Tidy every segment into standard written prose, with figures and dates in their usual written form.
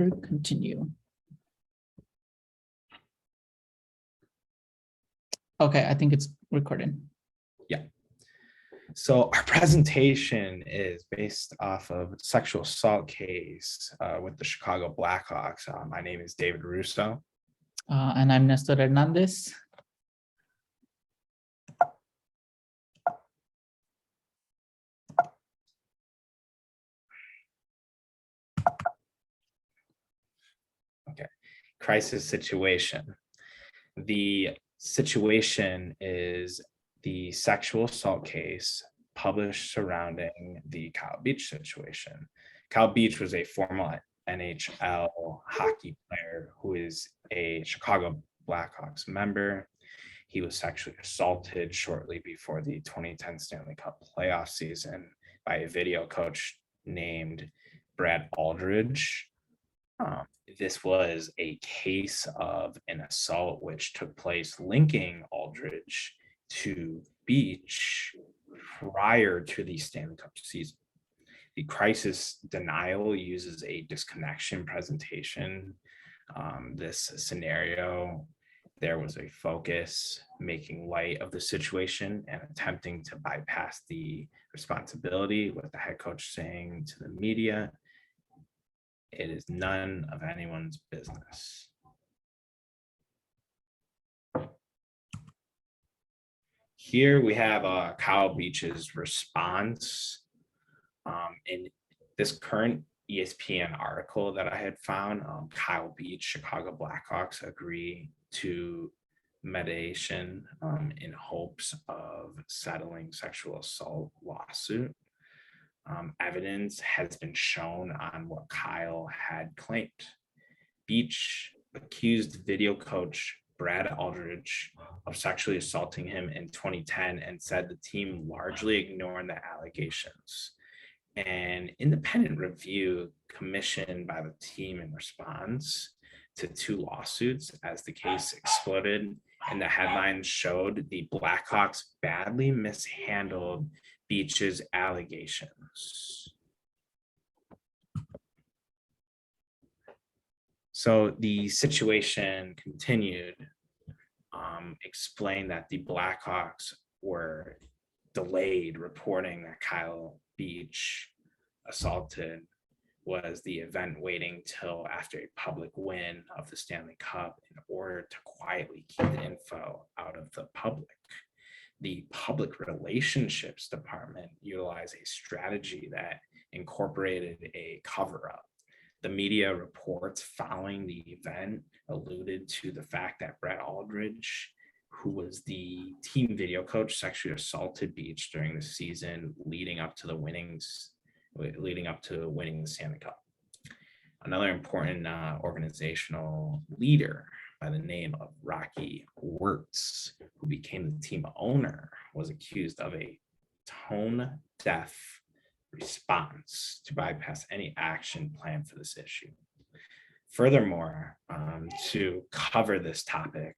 Continue. Okay, I think it's recording. Yeah. So our presentation is based off of a sexual assault case with the Chicago Blackhawks. My name is David Russo. And I'm Nestor Hernandez. Okay, crisis situation. The situation is the sexual assault case published surrounding the Kyle Beach situation. Kyle Beach was a former NHL hockey player who is a Chicago Blackhawks member. He was sexually assaulted shortly before the 2010 Stanley Cup playoff season by a video coach named Brad Aldridge. This was a case of an assault which took place linking Aldridge to Beach prior to the Stanley Cup season. The crisis denial uses a disconnection presentation. This scenario, there was a focus making light of the situation and attempting to bypass the responsibility, with the head coach saying to the media, "It is none of anyone's business." Here we have Kyle Beach's response. In this current ESPN article that I had found, Kyle Beach, Chicago Blackhawks agree to mediation in hopes of settling sexual assault lawsuit. Evidence has been shown on what Kyle had claimed. Beach accused video coach Brad Aldridge of sexually assaulting him in 2010 and said the team largely ignored the allegations. An independent review commissioned by the team in response to two lawsuits as the case exploded, and the headlines showed the Blackhawks badly mishandled Beach's allegations. So the situation continued, explained that the Blackhawks were delayed reporting that Kyle Beach assaulted was the event waiting till after a public win of the Stanley Cup in order to quietly keep the info out of the public. The public relationships department utilized a strategy that incorporated a cover-up. The media reports following the event alluded to the fact that Brad Aldridge, who was the team video coach, sexually assaulted Beach during the season leading up to winning the Stanley Cup. Another important organizational leader by the name of Rocky Wirtz, who became the team owner, was accused of a tone-deaf response to bypass any action plan for this issue. Furthermore, to cover this topic,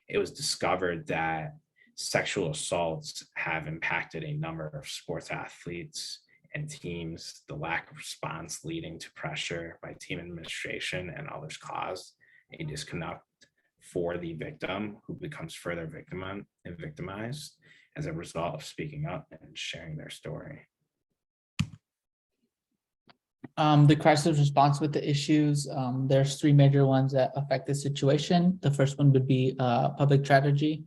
it was discovered that sexual assaults have impacted a number of sports athletes and teams. The lack of response leading to pressure by team administration and others caused a disconnect for the victim, who becomes further victimized as a result of speaking up and sharing their story. The crisis response with the issues, there's three major ones that affect the situation. The first one would be public strategy.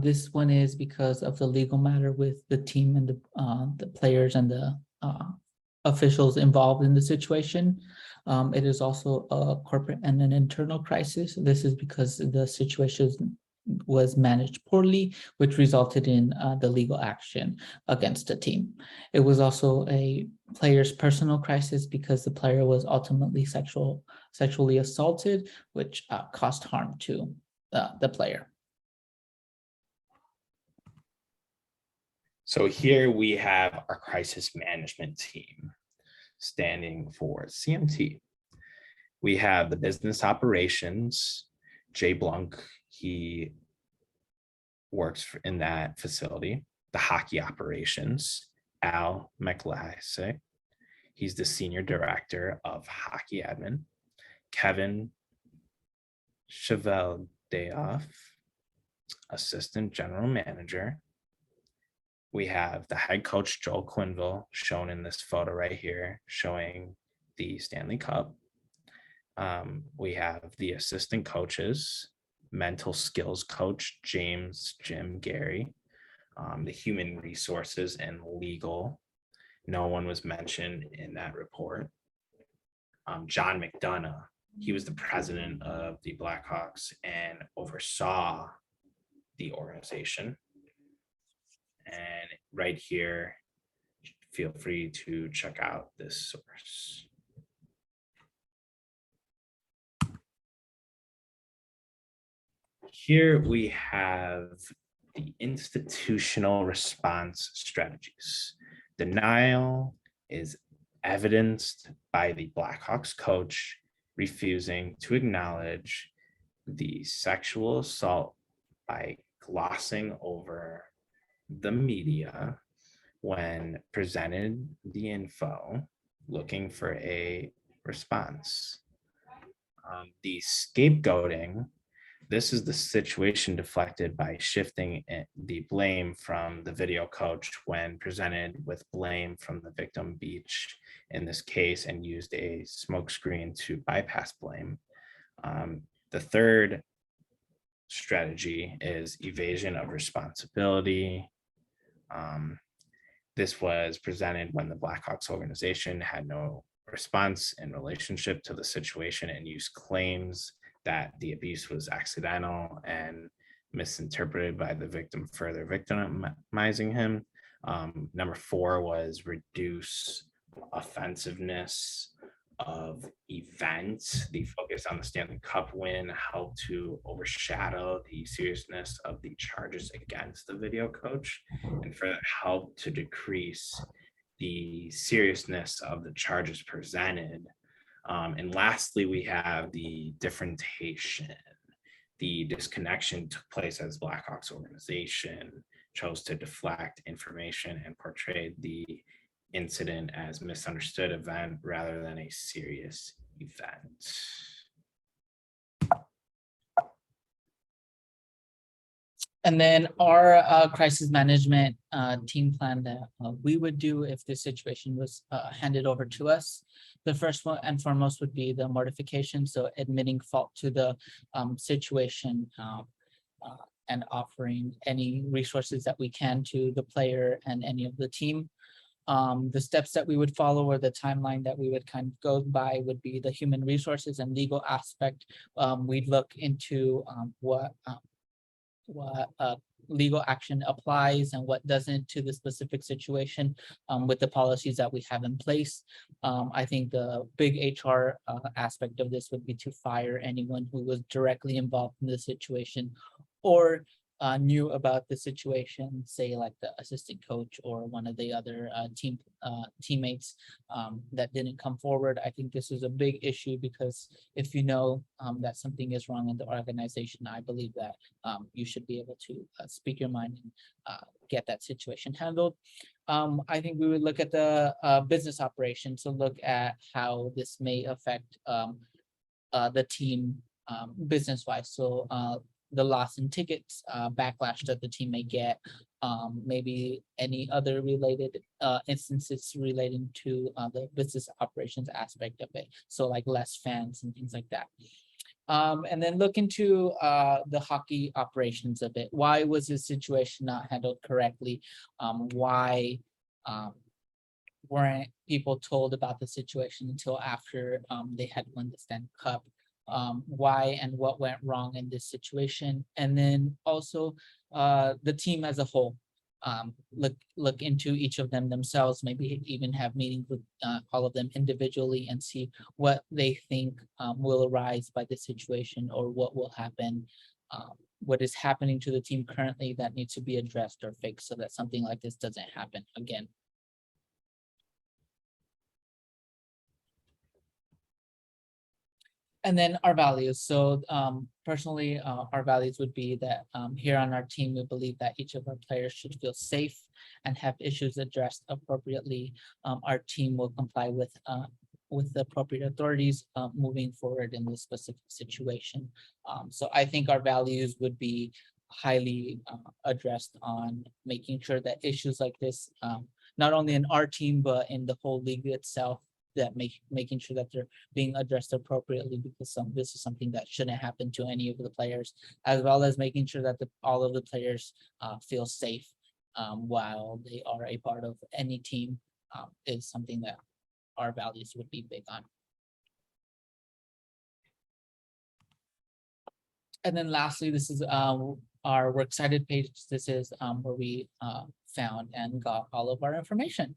This one is because of the legal matter with the team and the players and the officials involved in the situation. It is also a corporate and an internal crisis. This is because the situation was managed poorly, which resulted in the legal action against the team. It was also a player's personal crisis because the player was ultimately sexually assaulted, which caused harm to the player. So here we have our crisis management team, standing for CMT. We have the business operations, Jay Blunk, he works in that facility. The hockey operations, Al McLassick, he's the senior director of hockey admin. Kevin Cheveldayoff, assistant general manager. We have the head coach, Joel Quinville, shown in this photo right here, showing the Stanley Cup. We have the assistant coaches, mental skills coach, Jim Gary, the human resources and legal. No one was mentioned in that report. John McDonough, he was the president of the Blackhawks and oversaw the organization. And right here, feel free to check out this source. Here we have the institutional response strategies. Denial is evidenced by the Blackhawks coach refusing to acknowledge the sexual assault by glossing over the media when presented the info, looking for a response. The scapegoating, this is the situation deflected by shifting the blame from the video coach when presented with blame from the victim beach in this case and used a smokescreen to bypass blame. The third strategy is evasion of responsibility. This was presented when the Blackhawks organization had no response in relationship to the situation and used claims that the abuse was accidental and misinterpreted by the victim, further victimizing him. Number 4 was reduce offensiveness of events. The focus on the Stanley Cup win helped to overshadow the seriousness of the charges against the video coach and further helped to decrease the seriousness of the charges presented. And lastly, we have the differentiation. The disconnection took place as Blackhawks organization chose to deflect information and portrayed the incident as misunderstood event rather than a serious event. And then our crisis management team plan that we would do if this situation was handed over to us. The first one and foremost would be the mortification, so admitting fault to the situation and offering any resources that we can to the player and any of the team. The steps that we would follow or the timeline that we would kind of go by would be the human resources and legal aspect. We'd look into what legal action applies and what doesn't to the specific situation with the policies that we have in place. I think the big HR aspect of this would be to fire anyone who was directly involved in the situation or knew about the situation, say like the assistant coach or one of the other teammates that didn't come forward. I think this is a big issue because if you know that something is wrong in the organization, I believe that you should be able to speak your mind and get that situation handled. I think we would look at the business operation to look at how this may affect the team business-wise. So the loss in tickets, backlash that the team may get, maybe any other related instances relating to the business operations aspect of it. So like less fans and things like that. And then look into the hockey operations of it. Why was this situation not handled correctly? Why weren't people told about the situation until after they had won the Stanley Cup? Why and what went wrong in this situation, and then also the team as a whole. Look into each of them themselves, maybe even have meetings with all of them individually and see what they think will arise by the situation or what will happen, what is happening to the team currently that needs to be addressed or fixed so that something like this doesn't happen again. And then our values. So personally, our values would be that here on our team, we believe that each of our players should feel safe and have issues addressed appropriately. Our team will comply with with the appropriate authorities moving forward in this specific situation. So I think our values would be highly addressed on making sure that issues like this, not only in our team, but in the whole league itself, that making sure that they're being addressed appropriately, because this is something that shouldn't happen to any of the players, as well as making sure that all of the players feel safe while they are a part of any team, is something that our values would be big on. And then lastly, this is our works cited page. This is where we found and got all of our information.